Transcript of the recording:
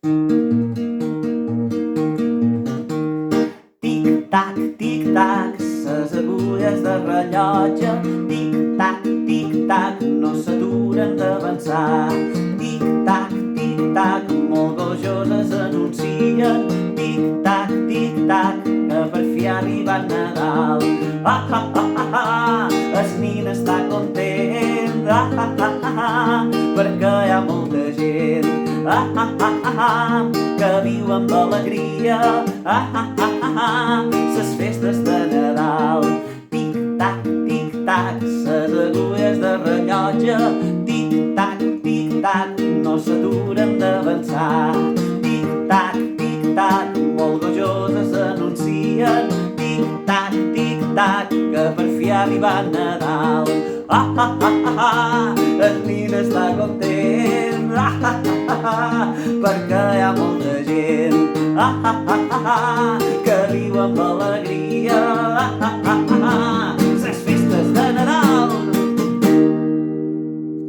Tic-tac, tic-tac, ses agulles de rellotge. Tic-tac, tic-tac, no s'aturen d'avançar. Tic-tac, tic-tac, molt gojoses anuncien. Tic-tac, tic-tac, que per fi ha arribat Nadal. Ah, ah, ah, ah, ah, el nin està content. Ah, ah, ah, ah, ah, perquè hi ha molta gent. Ah, ah, ah, ah, ah, que viu amb alegria. Ah, ah, ah, ah, ah, ses festes de Nadal. Tic-tac, tic-tac, ses agulles de rellotge. Tic-tac, tic-tac, no s'aturen d'avançar. Tic-tac, tic-tac, molt gojoses anuncien. Tic-tac, tic-tac, que per fi ha arribat Nadal. Ah, ah, ah, ah, ah, el nin està content. Ah, ah, ah, ah, perquè hi ha molta gent. Ah, ah, ah, ah, que viu amb alegria.